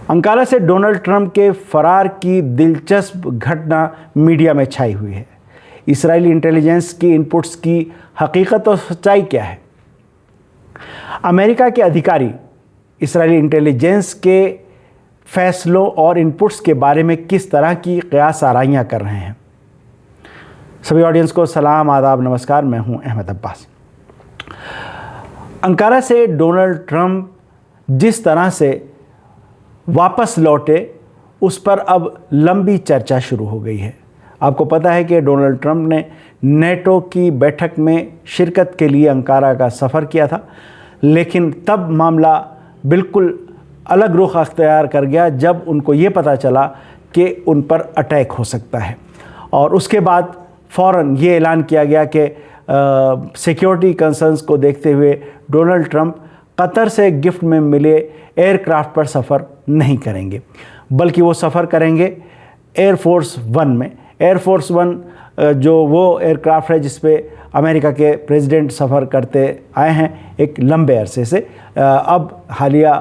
Ankara से Donald Trump के फरार की दिलचस्प घटना मीडिया में छाई हुई है। इजरायली इंटेलिजेंस की इनपुट्स की हकीकत और सच्चाई क्या है? अमेरिका के अधिकारी इजरायली इंटेलिजेंस के फैसलों और इनपुट्स के बारे में किस तरह की क़यास आराइयाँ कर रहे हैं? सभी ऑडियंस को सलाम, आदाब, नमस्कार। मैं हूं अहमद अब्बास। अंकारा से डोनाल्ड ट्रंप जिस तरह से वापस लौटे उस पर अब लंबी चर्चा शुरू हो गई है। आपको पता है कि डोनाल्ड ट्रंप ने नेटो की बैठक में शिरकत के लिए अंकारा का सफ़र किया था, लेकिन तब मामला बिल्कुल अलग रुख अख्तियार कर गया जब उनको ये पता चला कि उन पर अटैक हो सकता है। और उसके बाद फ़ौरन ये ऐलान किया गया कि सिक्योरिटी कंसर्न्स को देखते हुए डोनाल्ड ट्रंप कतर से गिफ्ट में मिले एयरक्राफ्ट पर सफ़र नहीं करेंगे, बल्कि वो सफ़र करेंगे एयरफोर्स वन में। एयरफोर्स वन जो वो एयरक्राफ्ट है जिस पे अमेरिका के प्रेसिडेंट सफ़र करते आए हैं एक लंबे अरसे से। अब हालिया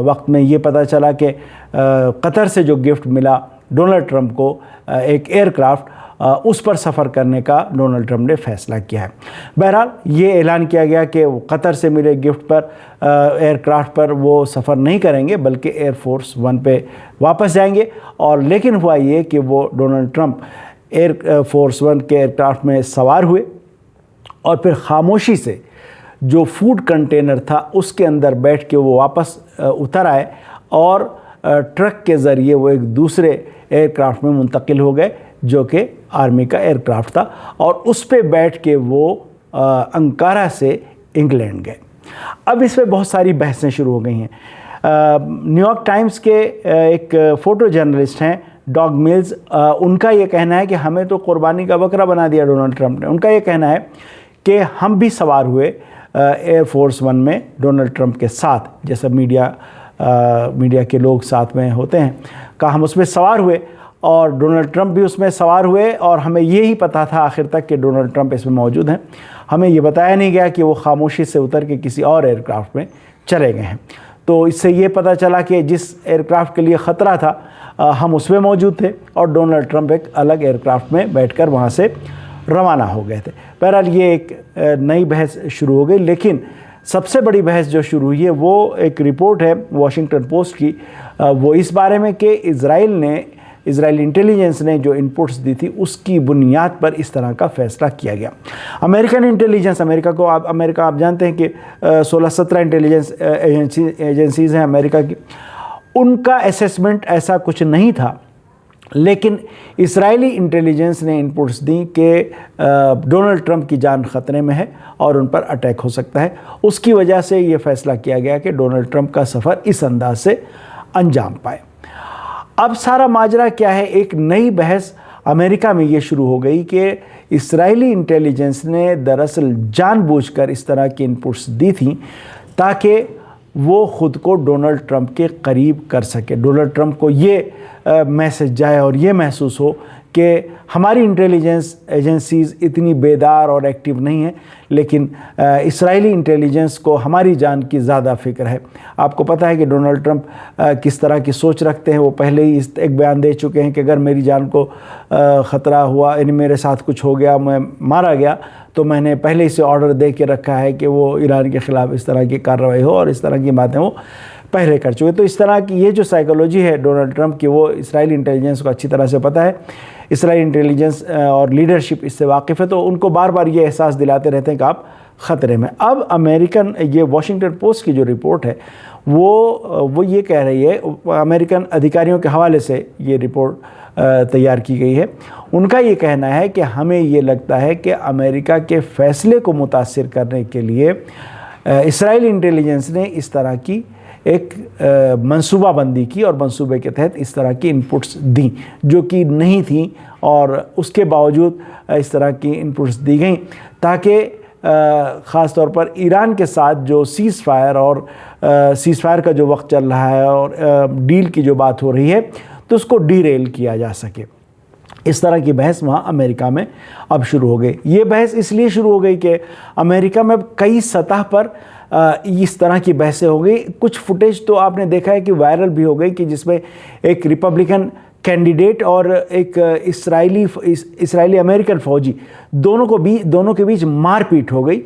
वक्त में ये पता चला कि कतर से जो गिफ्ट मिला डोनाल्ड ट्रंप को एक एयरक्राफ्ट, उस पर सफ़र करने का डोनाल्ड ट्रंप ने फैसला किया है। बहरहाल ये ऐलान किया गया कि वो कतर से मिले गिफ्ट पर एयरक्राफ्ट पर वो सफ़र नहीं करेंगे, बल्कि एयरफोर्स वन पे वापस जाएंगे। और लेकिन हुआ ये कि वो डोनाल्ड ट्रंप एयरफोर्स वन के एयरक्राफ्ट में सवार हुए और फिर खामोशी से जो फूड कंटेनर था उसके अंदर बैठ के वो वापस उतर आए और ट्रक के ज़रिए वो एक दूसरे एयरक्राफ्ट में मुंतकिल हो गए जो कि आर्मी का एयरक्राफ्ट था, और उस पर बैठ के वो अंकारा से इंग्लैंड गए। अब इस पर बहुत सारी बहसें शुरू हो गई हैं। न्यूयॉर्क टाइम्स के एक फ़ोटो जर्नलिस्ट हैं डॉग मिल्स, उनका ये कहना है कि हमें तो कुर्बानी का बकरा बना दिया डोनाल्ड ट्रंप ने। उनका ये कहना है कि हम भी सवार हुए एयरफोर्स वन में डोनाल्ड ट्रंप के साथ, जैसा मीडिया के लोग साथ में होते हैं, कहा हम उसमें सवार हुए और डोनाल्ड ट्रंप भी उसमें सवार हुए, और हमें ये ही पता था आखिर तक कि डोनाल्ड ट्रंप इसमें मौजूद हैं। हमें ये बताया नहीं गया कि वो खामोशी से उतर के किसी और एयरक्राफ्ट में चले गए हैं। तो इससे ये पता चला कि जिस एयरक्राफ्ट के लिए ख़तरा था हम उसमें मौजूद थे और डोनाल्ड ट्रंप एक अलग एयरक्राफ्ट में बैठकर वहाँ से रवाना हो गए थे। बहरहाल ये एक नई बहस शुरू हो गई, लेकिन सबसे बड़ी बहस जो शुरू हुई है वो एक रिपोर्ट है वॉशिंगटन पोस्ट की, वो इस बारे में कि इजरायली इंटेलिजेंस ने जो इनपुट्स दी थी उसकी बुनियाद पर इस तरह का फ़ैसला किया गया। अमेरिकन इंटेलिजेंस, अमेरिका आप जानते हैं कि 16-17 इंटेलिजेंस एजेंसीज़ हैं अमेरिका की, उनका असेसमेंट ऐसा कुछ नहीं था, लेकिन इजरायली इंटेलिजेंस ने इनपुट्स दी कि डोनाल्ड ट्रंप की जान ख़तरे में है और उन पर अटैक हो सकता है। उसकी वजह से ये फ़ैसला किया गया कि डोनाल्ड ट्रंप का सफ़र इस अंदाज से अंजाम पाए। अब सारा माजरा क्या है? एक नई बहस अमेरिका में ये शुरू हो गई कि इजरायली इंटेलिजेंस ने दरअसल जानबूझकर इस तरह की इनपुट्स दी थी ताकि वो ख़ुद को डोनाल्ड ट्रंप के करीब कर सके। डोनाल्ड ट्रंप को ये मैसेज जाए और ये महसूस हो कि हमारी इंटेलिजेंस एजेंसीज़ इतनी बेदार और एक्टिव नहीं हैं, लेकिन इजरायली इंटेलिजेंस को हमारी जान की ज़्यादा फ़िक्र है। आपको पता है कि डोनाल्ड ट्रंप किस तरह की सोच रखते हैं। वो पहले ही एक बयान दे चुके हैं कि अगर मेरी जान को ख़तरा हुआ, यानी मेरे साथ कुछ हो गया, मैं मारा गया, तो मैंने पहले ही से ऑर्डर दे के रखा है कि वो ईरान के ख़िलाफ़ इस तरह की कार्रवाई हो, और इस तरह की बातें वो पहले कर चुके। तो इस तरह की ये जो साइकोलॉजी है डोनाल्ड ट्रंप की, वो इजरायली इंटेलिजेंस को अच्छी तरह से पता है। इजरायली इंटेलिजेंस और लीडरशिप इससे वाकिफ़ है, तो उनको बार बार ये एहसास दिलाते रहते हैं कि आप ख़तरे में। अब ये वॉशिंगटन पोस्ट की जो रिपोर्ट है वो ये कह रही है, अमेरिकन अधिकारियों के हवाले से ये रिपोर्ट तैयार की गई है। उनका ये कहना है कि हमें ये लगता है कि अमेरिका के फ़ैसले को मुतासिर करने के लिए इजरायली इंटेलिजेंस ने इस तरह की एक मंसूबाबंदी की और मंसूबे के तहत इस तरह की इनपुट्स दी जो कि नहीं थी, और उसके बावजूद इस तरह की इनपुट्स दी गई ताकि ख़ास तौर पर ईरान के साथ जो सीज़ फायर का जो वक्त चल रहा है और डील की जो बात हो रही है, तो उसको डीरेल किया जा सके। इस तरह की बहस वहाँ अमेरिका में अब शुरू हो गई। ये बहस इसलिए शुरू हो गई कि अमेरिका में कई सतह पर इस तरह की बहसें हो गई। कुछ फुटेज तो आपने देखा है कि वायरल भी हो गई कि जिसमें एक रिपब्लिकन कैंडिडेट और एक इस्राएली अमेरिकन फ़ौजी दोनों के बीच मारपीट हो गई,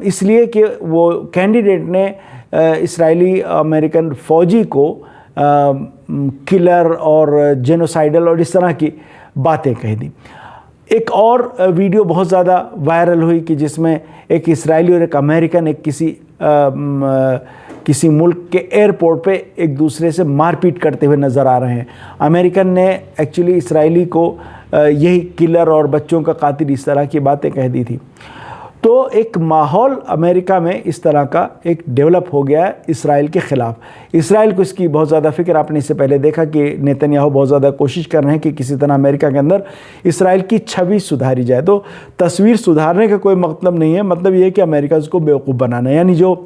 इसलिए कि वो कैंडिडेट ने इस्राएली अमेरिकन फ़ौजी को किलर और जेनोसाइडल और इस तरह की बातें कह दी। एक और वीडियो बहुत ज़्यादा वायरल हुई कि जिसमें एक इस्राएली और एक अमेरिकन एक किसी मुल्क के एयरपोर्ट पे एक दूसरे से मारपीट करते हुए नज़र आ रहे हैं। अमेरिकन ने एक्चुअली इस्राएली को यही किलर और बच्चों का कातिल इस तरह की बातें कह दी थी। तो एक माहौल अमेरिका में इस तरह का एक डेवलप हो गया है इसराइल के ख़िलाफ़। इसराइल को इसकी बहुत ज़्यादा फ़िक्र, आपने इससे पहले देखा कि नेतन्याहू बहुत ज़्यादा कोशिश कर रहे हैं कि किसी तरह अमेरिका के अंदर इसराइल की छवि सुधारी जाए। तो तस्वीर सुधारने का कोई मतलब नहीं है, मतलब ये है कि अमेरिका उसको बेवकूफ़ बनाना है। यानी जो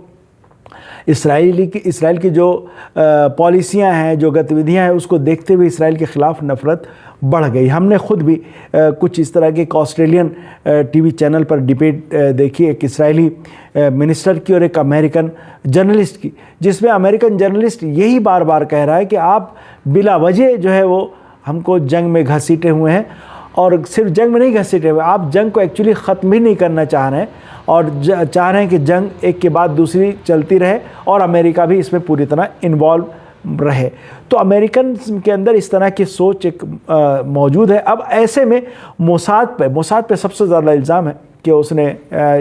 इसराइल की जो पॉलिसियां हैं, जो गतिविधियां हैं, उसको देखते हुए इसराइल के ख़िलाफ़ नफ़रत बढ़ गई। हमने ख़ुद भी कुछ इस तरह के एक ऑस्ट्रेलियन टीवी चैनल पर डिबेट देखी, एक इसराइली मिनिस्टर की और एक अमेरिकन जर्नलिस्ट की, जिसमें अमेरिकन जर्नलिस्ट यही बार बार कह रहा है कि आप बिला वजह जो है वो हमको जंग में घसीटे हुए हैं, और सिर्फ जंग में नहीं घसीटे हुए, आप जंग को एक्चुअली ख़त्म भी नहीं करना चाह रहे हैं और चाह रहे हैं कि जंग एक के बाद दूसरी चलती रहे और अमेरिका भी इसमें पूरी तरह इन्वॉल्व रहे। तो अमेरिकन के अंदर इस तरह की सोच एक मौजूद है। अब ऐसे में मोसाद पे सबसे ज़्यादा इल्ज़ाम है कि उसने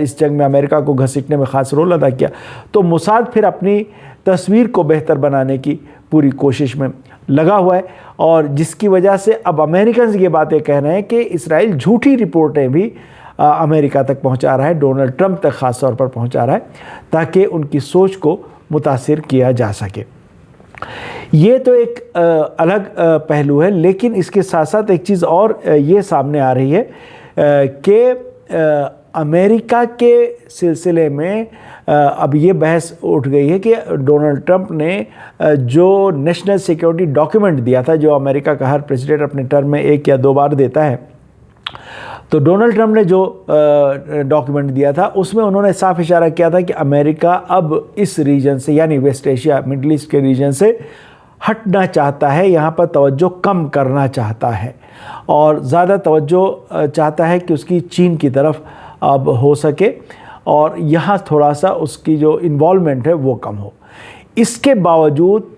इस जंग में अमेरिका को घसीटने में ख़ास रोल अदा किया। तो मोसाद फिर अपनी तस्वीर को बेहतर बनाने की पूरी कोशिश में लगा हुआ है, और जिसकी वजह से अब अमेरिकन ये बातें कह रहे हैं कि इसराइल झूठी रिपोर्टें भी अमेरिका तक पहुंचा रहा है, डोनाल्ड ट्रंप तक ख़ास तौर पर पहुंचा रहा है, ताकि उनकी सोच को मुतासिर किया जा सके। ये तो एक अलग पहलू है, लेकिन इसके साथ साथ एक चीज़ और ये सामने आ रही है कि अमेरिका के सिलसिले में अब ये बहस उठ गई है कि डोनाल्ड ट्रंप ने जो नेशनल सिक्योरिटी डॉक्यूमेंट दिया था, जो अमेरिका का हर प्रेसिडेंट अपने टर्म में 1 या 2 बार देता है, तो डोनाल्ड ट्रंप ने जो डॉक्यूमेंट दिया था उसमें उन्होंने साफ इशारा किया था कि अमेरिका अब इस रीजन से, यानी वेस्ट एशिया मिडल ईस्ट के रीजन से हटना चाहता है, यहाँ पर तवज्जो कम करना चाहता है और ज़्यादा तवज्जो चाहता है कि उसकी चीन की तरफ अब हो सके और यहाँ थोड़ा सा उसकी जो इन्वॉल्वमेंट है वो कम हो। इसके बावजूद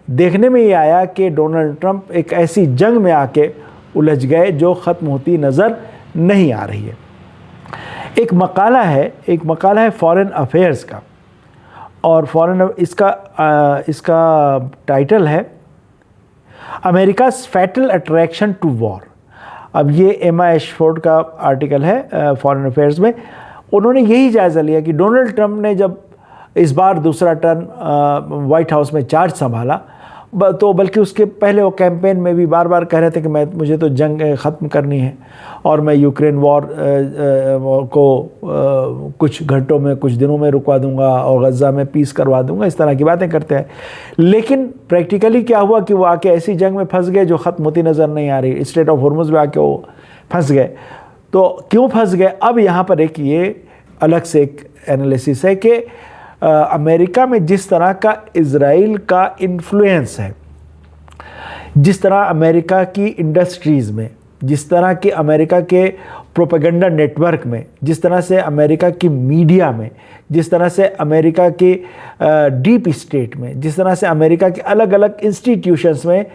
देखने में ये आया कि डोनाल्ड ट्रंप एक ऐसी जंग में आके उलझ गए जो ख़त्म होती नज़र नहीं आ रही है। एक मकाला है फॉरेन अफेयर्स का, और इसका टाइटल है America's fatal attraction to war. अब ये एमा एशफोर्ड का आर्टिकल है फॉरेन अफेयर्स में। उन्होंने यही जायज़ा लिया कि डोनाल्ड ट्रंप ने जब इस बार दूसरा टर्न वाइट हाउस में चार्ज संभाला, तो बल्कि उसके पहले वो कैंपेन में भी बार बार कह रहे थे कि मुझे तो जंग ख़त्म करनी है और मैं यूक्रेन वॉर को कुछ घंटों में, कुछ दिनों में रुकवा दूंगा और गज़ा में पीस करवा दूंगा, इस तरह की बातें करते हैं। लेकिन प्रैक्टिकली क्या हुआ कि वो आके ऐसी जंग में फंस गए जो ख़त्म होती नज़र नहीं आ रही। स्ट्रेट ऑफ हॉर्मुज़ में आके वो फंस गए। तो क्यों फंस गए? अब यहाँ पर एक ये अलग से एक एनालिसिस है कि अमेरिका में जिस तरह का इज़राइल का इन्फ्लुएंस है, जिस तरह अमेरिका की इंडस्ट्रीज़ में, जिस तरह के अमेरिका के प्रोपेगेंडा नेटवर्क में, जिस तरह से अमेरिका की मीडिया में, जिस तरह से अमेरिका की डीप स्टेट में, जिस तरह से अमेरिका के अलग अलग इंस्टीट्यूशंस में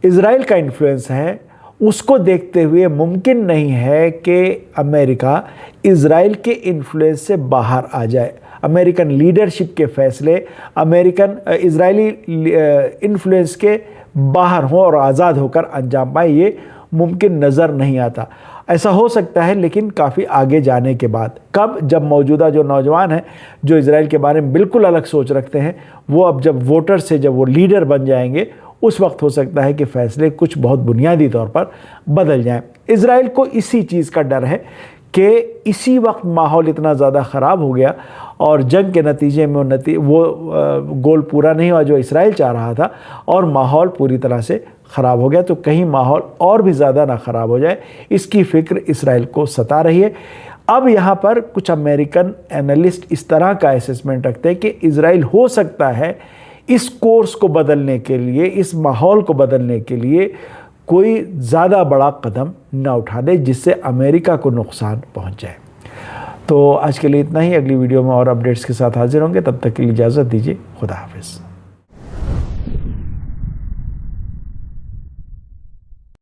इज़राइल का इन्फ्लुएंस है, उसको देखते हुए मुमकिन नहीं है कि अमेरिका इज़राइल के इन्फ्लुएंस से बाहर आ जाए। अमेरिकन लीडरशिप के फैसले अमेरिकन इज़राइली इन्फ्लुएंस के बाहर हों और आज़ाद होकर अंजाम पाए, ये मुमकिन नज़र नहीं आता। ऐसा हो सकता है लेकिन काफ़ी आगे जाने के बाद। कब? जब मौजूदा जो नौजवान हैं जो इज़राइल के बारे में बिल्कुल अलग सोच रखते हैं, वो अब जब वोटर से जब वो लीडर बन जाएंगे, उस वक्त हो सकता है कि फ़ैसले कुछ बहुत बुनियादी तौर पर बदल जाएं। इज़राइल को इसी चीज़ का डर है कि इसी वक्त माहौल इतना ज़्यादा ख़राब हो गया और जंग के नतीजे में वो गोल पूरा नहीं हुआ जो इज़राइल चाह रहा था, और माहौल पूरी तरह से ख़राब हो गया। तो कहीं माहौल और भी ज़्यादा ना ख़राब हो जाए, इसकी फ़िक्र इज़राइल को सता रही है। अब यहाँ पर कुछ अमेरिकन एनालिस्ट इस तरह का असेसमेंट रखते हैं कि इजराइल हो सकता है इस कोर्स को बदलने के लिए, इस माहौल को बदलने के लिए कोई ज़्यादा बड़ा कदम न उठा दे जिससे अमेरिका को नुकसान पहुँच जाए। तो आज के लिए इतना ही। अगली वीडियो में और अपडेट्स के साथ हाजिर होंगे, तब तक के लिए इजाज़त दीजिए। खुदा हाफिज़।